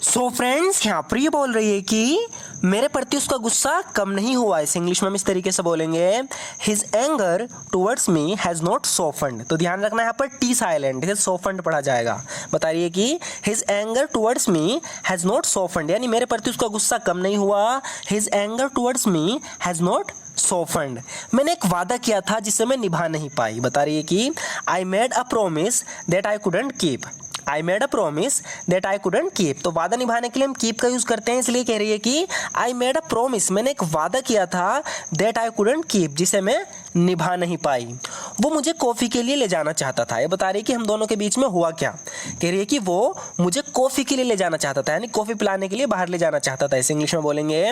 So friends यहाँ पर ये बोल रही है कि मेरे प्रति उसका गुस्सा कम नहीं हुआ। इस इंग्लिश में हम इस तरीके से बोलेंगे, his anger towards me has not softened. तो ध्यान रखना यहाँ पर टी साइलेंट, इसे सॉफ्टन्ड पढ़ा जाएगा। बता रही है कि his anger towards me has not softened, यानी मेरे प्रति उसका गुस्सा कम नहीं हुआ। His anger towards me has not softened. मैंने एक वादा किया था जिसे मैं निभा नहीं पाई। बता रही है कि I made a promise that I couldn't keep. I made a promise that I couldn't keep. तो वादा निभाने के लिए हम कीप का यूज़ करते हैं, इसलिए कह रही है कि आई मेड अ प्रॉमिस, मैंने एक वादा किया था, दैट आई कुडंट कीप, जिसे मैं निभा नहीं पाई। वो मुझे कॉफ़ी के लिए ले जाना चाहता था। ये बता रही है कि हम दोनों के बीच में हुआ क्या। कह रही है कि वो मुझे कॉफ़ी के लिए ले जाना चाहता था, यानी कॉफ़ी पिलाने के लिए बाहर ले जाना चाहता था। इसे इंग्लिश में बोलेंगे,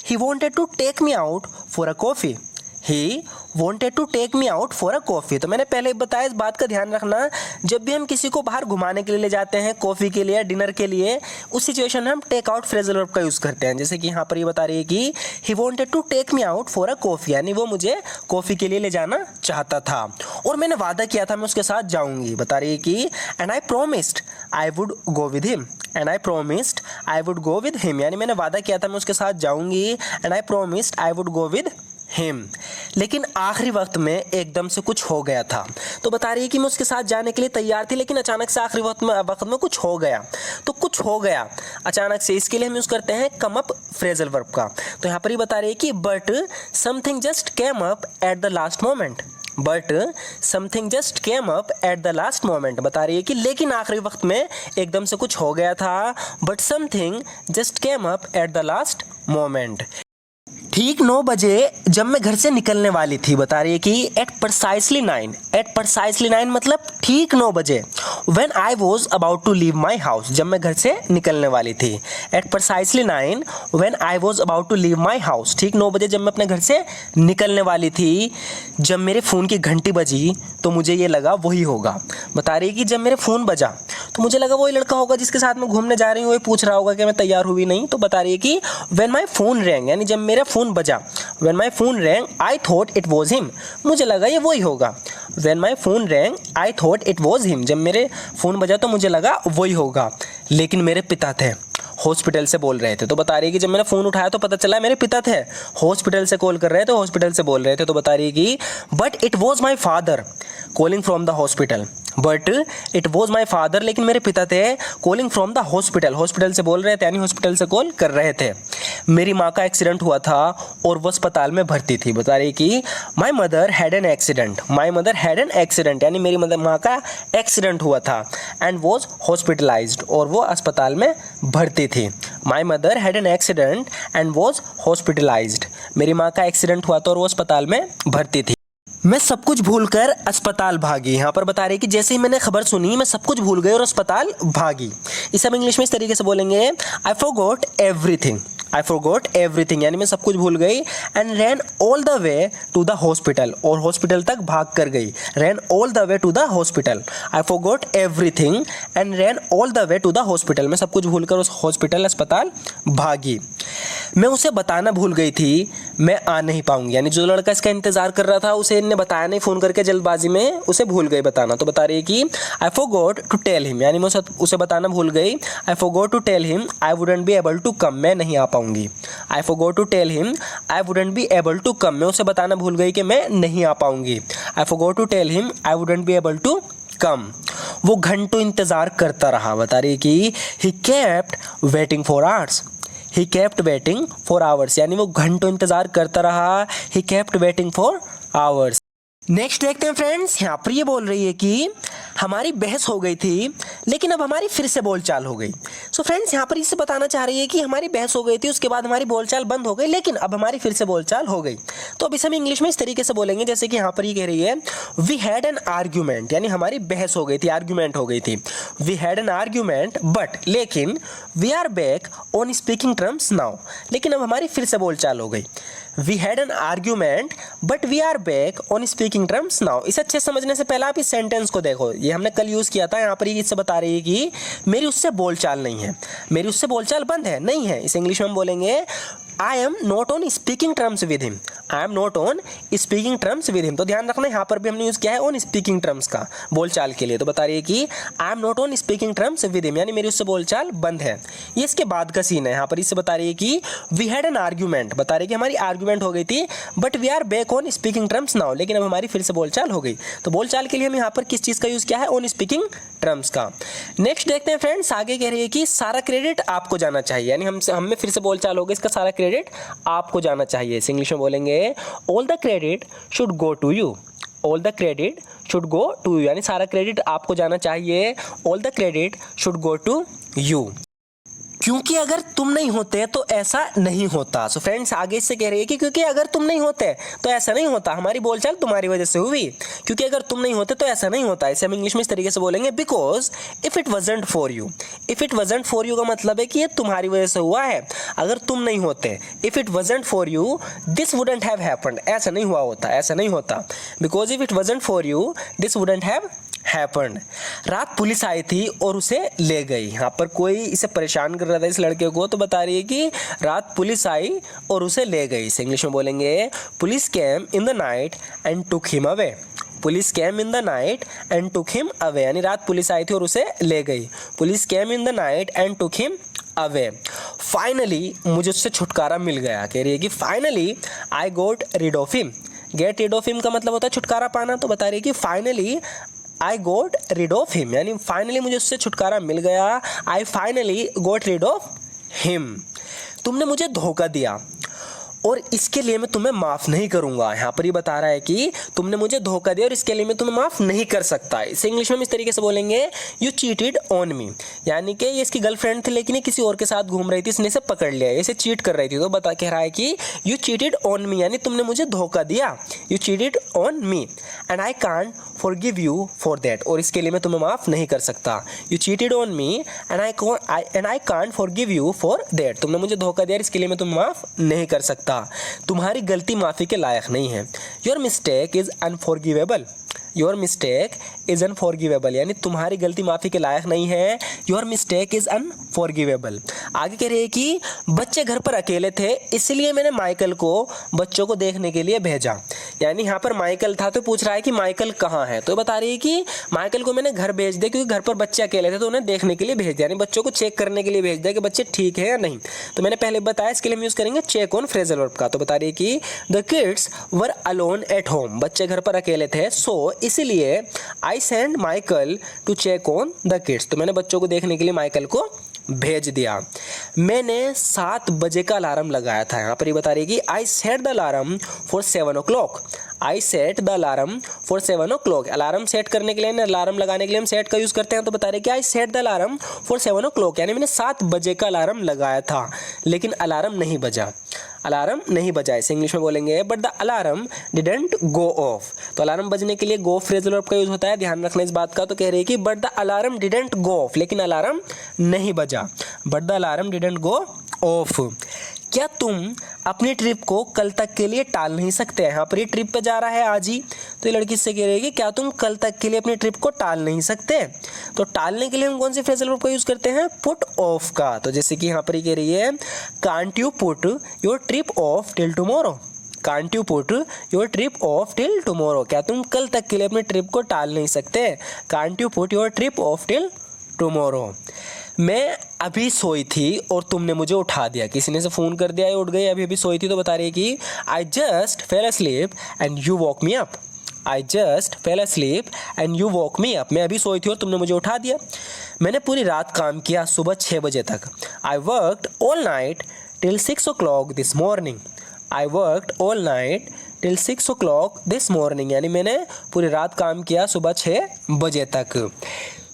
he wanted to take me out for a coffee. He wanted to take me out for a coffee. तो मैंने पहले बताया, इस बात का ध्यान रखना, जब भी हम किसी को बाहर घुमाने के लिए ले जाते हैं, कॉफ़ी के लिए, डिनर के लिए, उस सिचुएशन में हम टेक आउट फ्रेजल वर्ब का यूज़ करते हैं। जैसे कि यहाँ पर ये बता रही है कि he wanted to take me out for a coffee, यानी वो मुझे कॉफ़ी के लिए ले जाना चाहता था और मैंने वादा किया था मैं उसके साथ जाऊँगी। बता रही है कि and I promised I would go with him. And I promised I would go with him, यानी मैंने वादा किया था मैं उसके साथ जाऊँगी। And I promised I would go with him. लेकिन आखिरी वक्त में एकदम से कुछ हो गया था। तो बता रही है कि मैं उसके साथ जाने के लिए तैयार थी, लेकिन अचानक से आखिरी वक्त में कुछ हो गया। तो कुछ हो गया अचानक से, इसके लिए हम यूज़ करते हैं कम अप फ्रेजल वर्ब का। तो यहाँ पर ही बता रही है कि but something just came up at the last moment. But something just came up at the last moment. बता रही है कि लेकिन आखिरी वक्त में एकदम से कुछ हो गया था। But something just came up at the last moment. ठीक 9 बजे जब मैं घर से निकलने वाली थी। बता रही है कि एट प्रिसाइसली 9, एट प्रिसाइसली 9 मतलब ठीक 9 बजे। When I was about to leave my house, जब मैं घर से निकलने वाली थी। At precisely 9 when I was about to leave my house, ठीक 9 बजे जब मैं अपने घर से निकलने वाली थी। जब मेरे फ़ोन की घंटी बजी तो मुझे ये लगा वही होगा। बता रही है कि जब मेरे फ़ोन बजा तो मुझे लगा वही लड़का होगा जिसके साथ मैं घूमने जा रही हूँ, वही पूछ रहा होगा कि मैं तैयार हुई नहीं। तो बता रही है कि व्हेन माई फ़ोन रैंग, यानी जब मेरा फ़ोन बजा, when my phone wrong I thought it was him, मुझे लगा ये वही होगा। When my phone wrong I thought it was him, जब मेरे फ़ोन बजा तो मुझे लगा वही होगा, लेकिन मेरे पिता थे, हॉस्पिटल से बोल रहे थे। तो बता रही है कि जब मैंने फ़ोन उठाया तो पता चला मेरे पिता थे, हॉस्पिटल से कॉल कर रहे थे, हॉस्पिटल से बोल रहे थे। तो बता रही है कि but it was my father calling from the hospital. But it was my father, लेकिन मेरे पिता थे calling from the hospital, hospital से बोल रहे थे, यानी हॉस्पिटल से कॉल कर रहे थे। मेरी माँ का एक्सीडेंट हुआ था और वो अस्पताल में भर्ती थी। बता रही कि my mother had an accident, my mother had an accident, यानी मेरी माँ का एक्सीडेंट हुआ था। एंड वॉज हॉस्पिटलाइज्ड, और वो अस्पताल में भर्ती थी। My mother had an accident and was hospitalised, मेरी माँ का एक्सीडेंट हुआ था और वो अस्पताल में भर्ती थी। मैं सब कुछ भूलकर अस्पताल भागी। यहाँ पर बता रही कि जैसे ही मैंने खबर सुनी मैं सब कुछ भूल गई और अस्पताल भागी। इसे हम इंग्लिश में इस तरीके से बोलेंगे, I forgot everything. I forgot everything, यानी मैं सब कुछ भूल गई। And ran all the way to the hospital, और हॉस्पिटल तक भाग कर गई। Ran all the way to the hospital. I forgot everything and ran all the way to the hospital, मैं सब कुछ भूल कर उस हॉस्पिटल अस्पताल भागी। मैं उसे बताना भूल गई थी मैं आ नहीं पाऊंगी, यानी जो लड़का इसका इंतजार कर रहा था उसे इनने बताया नहीं, फ़ोन करके जल्दबाजी में उसे भूल गई बताना। तो बता रही है कि I forgot to tell him, यानी मैं उसे बताना भूल गई। I forgot to tell him I wouldn't be able to come, मैं नहीं आ पाऊंगी। I forgot to tell him I wouldn't be able to come, मैं उसे बताना भूल गई कि मैं नहीं आ पाऊंगी। I forgot to tell him I wouldn't be able to come. वो घंटों इंतजार करता रहा। बता रही है कि he kept waiting for hours, he kept waiting for hours, यानी वो घंटों इंतजार करता रहा। He kept waiting for hours. Next देखते हैं फ्रेंड्स, यहाँ पर ये बोल रही है कि हमारी बहस हो गई थी लेकिन अब हमारी फिर से बोलचाल हो गई। सो फ्रेंड्स यहाँ पर इससे बताना चाह रही है कि हमारी बहस हो गई थी, उसके बाद हमारी बोलचाल बंद हो गई, लेकिन अब हमारी फिर से बोलचाल हो गई। तो अब इसे हम इंग्लिश में इस तरीके से बोलेंगे, जैसे कि यहाँ पर ये कह रही है, वी हैड एन आर्ग्यूमेंट, यानी हमारी बहस हो गई थी, आर्ग्यूमेंट हो गई थी। We had an argument but, लेकिन we are back on speaking terms now, लेकिन अब हमारी फिर से बोलचाल हो गई। We had an argument but we are back on speaking terms now. इसे अच्छे समझने से पहले आप इस सेंटेंस को देखो, ये हमने कल यूज़ किया था। यहाँ पर ये इससे बता रही है कि मेरी उससे बोलचाल नहीं है, मेरी उससे बोलचाल बंद है, नहीं है। इस इंग्लिश में हम बोलेंगे I am not on speaking terms with him, I am not on speaking terms with him. तो ध्यान रखना यहाँ पर भी हमने यूज़ किया है ऑन स्पीकिंग टर्म्स का बोलचाल के लिए। तो बता रही है कि I am not on speaking terms with him, यानी मेरी उससे बोलचाल बंद है। ये इसके बाद का सीन है। यहाँ पर इससे बता रही है कि वी हैड एन आर्ग्यूमेंट, बता रही है कि हमारी आर्ग्यूमेंट हो गई थी, but we are back on speaking terms now, लेकिन अब हमारी फिर से बोलचाल हो गई। तो बोलचाल के लिए हम यहाँ पर किस चीज़ का यूज़ किया है, ऑन स्पीकिंग टर्म्स का। नेक्स्ट देखते हैं फ्रेंड्स, आगे कह रही है कि सारा क्रेडिट आपको जाना चाहिए, यानी हमें फिर से बोलचाल होगी, इसका सारा क्रेडिट आपको जाना चाहिए। इसे इंग्लिश में बोलेंगे all the credit should go to you, all the credit should go to you, यानी सारा क्रेडिट आपको जाना चाहिए। All the credit should go to you, क्योंकि अगर तुम नहीं होते तो ऐसा नहीं होता। सो फ्रेंड्स आगे इससे कह रही है कि क्योंकि अगर तुम नहीं होते तो ऐसा नहीं होता, हमारी बोलचाल तुम्हारी वजह से हुई, क्योंकि अगर तुम नहीं होते तो ऐसा नहीं होता। इसे हम इंग्लिश में इस तरीके से बोलेंगे, because if it wasn't for you. If it wasn't for you का मतलब है कि ये तुम्हारी वजह से हुआ है, अगर तुम नहीं होते, if it wasn't for you this wouldn't have happened, ऐसा नहीं हुआ होता, ऐसा नहीं होता। Because if it wasn't for you this wouldn't have happened. रात पुलिस आई थी और उसे ले गई। यहाँ पर कोई इसे परेशान कर रहा था इस लड़के को, तो बता रही है कि रात पुलिस आई और उसे ले गई। इसे इंग्लिश में बोलेंगे police came in the night and took him away. Police came in the night and took him away, यानी रात पुलिस आई थी और उसे ले गई। Police came in the night and took him away. Finally मुझे उससे छुटकारा मिल गया। कह रही है कि finally I got rid of him. Get rid of him का मतलब होता है छुटकारा पाना, तो बता रही है कि finally I got rid of him, यानी फाइनली मुझे उससे छुटकारा मिल गया। I finally got rid of him. तुमने मुझे धोखा दिया और इसके लिए मैं तुम्हें माफ़ नहीं करूंगा। यहाँ पर ये बता रहा है कि तुमने मुझे धोखा दिया और इसके लिए मैं तुम्हें माफ़ नहीं कर सकता। इसे इंग्लिश में इस तरीके से बोलेंगे, यू चीटेड ऑन मी, यानी कि ये इसकी गर्लफ्रेंड थी लेकिन ये किसी और के साथ घूम रही थी, इसने इसे पकड़ लिया, इसे चीट कर रही थी। तो कह रहा है कि यू चीटेड ऑन मी, यानी तुमने मुझे धोखा दिया। You cheated on me and I can't forgive you for that, और इसके लिए मैं तुम्हें माफ़ नहीं कर सकता। You cheated on me and I can't forgive you for that, तुमने मुझे धोखा दिया, इसके लिए मैं तुम्हें माफ़ नहीं कर सकता। तुम्हारी गलती माफ़ी के लायक नहीं है। Your mistake is unforgivable. Your mistake is unforgivable, यानी तुम्हारी गलती माफ़ी के लायक नहीं है। Your mistake is unforgivable. आगे कह रही है कि बच्चे घर पर अकेले थे, इसलिए मैंने माइकल को बच्चों को देखने के लिए भेजा। यानी यहाँ पर माइकल था तो पूछ रहा है कि माइकल कहाँ है, तो बता रही है कि माइकल को मैंने घर भेज दिया, क्योंकि घर पर बच्चे अकेले थे तो उन्हें देखने के लिए भेज दिया, यानी बच्चों को चेक करने के लिए भेज दिया कि बच्चे ठीक है या नहीं। तो मैंने पहले बताया, इसके लिए हम यूज़ करेंगे चेक ऑन फ्रेजल वर्ब का। तो बता रही है कि the kids were alone at home, बच्चे घर पर अकेले थे, सो इसलिए I send Michael to check on the kids, तो मैंने बच्चों को देखने के लिए माइकल को भेज दिया। मैंने 7 बजे का अलार्म लगाया था। यहाँ पर ये बता रही है कि I set the alarm for 7 o'clock। I set the alarm for 7 o'clock। Alarm set करने के लिए, अलार्म लगाने के लिए हम सेट का यूज़ करते हैं, तो बता रहे कि I set the alarm for 7 o'clock, यानी मैंने 7 बजे का अलार्म लगाया था लेकिन अलार्म नहीं बजा। अलार्म नहीं बजा, इसे इंग्लिश में बोलेंगे but the alarm didn't go of. तो अलार्म बजने के लिए गो फ्रेजल वर्ब का यूज़ होता है, ध्यान रखना इस बात का। तो कह रही है कि but the alarm didn't go of, लेकिन अलार्म नहीं बजा। But the alarm didn't go of. क्या तुम अपनी ट्रिप को कल तक के लिए टाल नहीं सकते? यहाँ पर ये ट्रिप पे जा रहा है आज ही, तो ये लड़की से कह रही है कि क्या तुम कल तक के लिए अपनी ट्रिप को टाल नहीं सकते? तो टालने के लिए हम कौन सी फ्रेजल वर्ब का यूज़ करते हैं? पुट ऑफ का। तो जैसे कि यहाँ पर ये कह रही है, can't you put your trip of till tomorrow. Can't you put your trip of till tomorrow, क्या तुम कल तक के लिए अपनी ट्रिप को टाल नहीं सकते? Can't you put your trip of till tomorrow. मैं अभी सोई थी और तुमने मुझे उठा दिया, किसी ने से फ़ोन कर दिया, उठ गई, अभी सोई थी, तो बता रही है कि I just fail asleep and you walk me up. I just fail asleep and you walk me up, मैं अभी सोई थी और तुमने मुझे उठा दिया। मैंने पूरी रात काम किया, सुबह 6 बजे तक। I worked all night till 6 o'clock this morning. I worked all night till 6 o'clock this morning, यानी मैंने पूरी रात काम किया सुबह 6 बजे तक।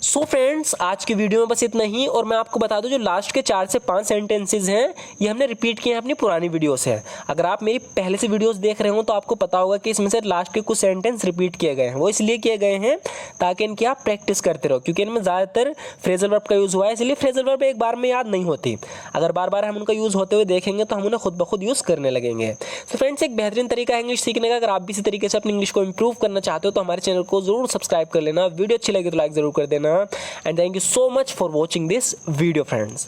सो फ्रेंड्स आज की वीडियो में बस इतना ही, और मैं आपको बता दूं जो लास्ट के 4 से 5 सेंटेंसेज हैं ये हमने रिपीट किए हैं अपनी पुरानी वीडियो से। अगर आप मेरी पहले से वीडियोस देख रहे हो तो आपको पता होगा कि इसमें से लास्ट के कुछ सेंटेंस रिपीट किए गए हैं। वो इसलिए किए गए हैं ताकि इनकी आप प्रैक्टिस करते रहो, क्योंकि इनमें ज़्यादातर फ्रेजल वर्ब का यूज़ हुआ है, इसलिए फ्रेजल वर्ब एक बार में याद नहीं होती। अगर बार बार हम उनका यूज़ होते हुए देखेंगे तो हम उन्हें खुद ब खुद यूज़ करने लगेंगे। तो फ्रेंड्स एक बेहतरीन तरीका है इंग्लिश सीखने का। अगर आप भी इसी तरीके से अपनी इंग्लिश को इंप्रूव करना चाहते हो तो हमारे चैनल को जरूर सब्सक्राइब कर लेना। वीडियो अच्छी लगी तो लाइक ज़रूर कर देना। And thank you so much for watching this video friends.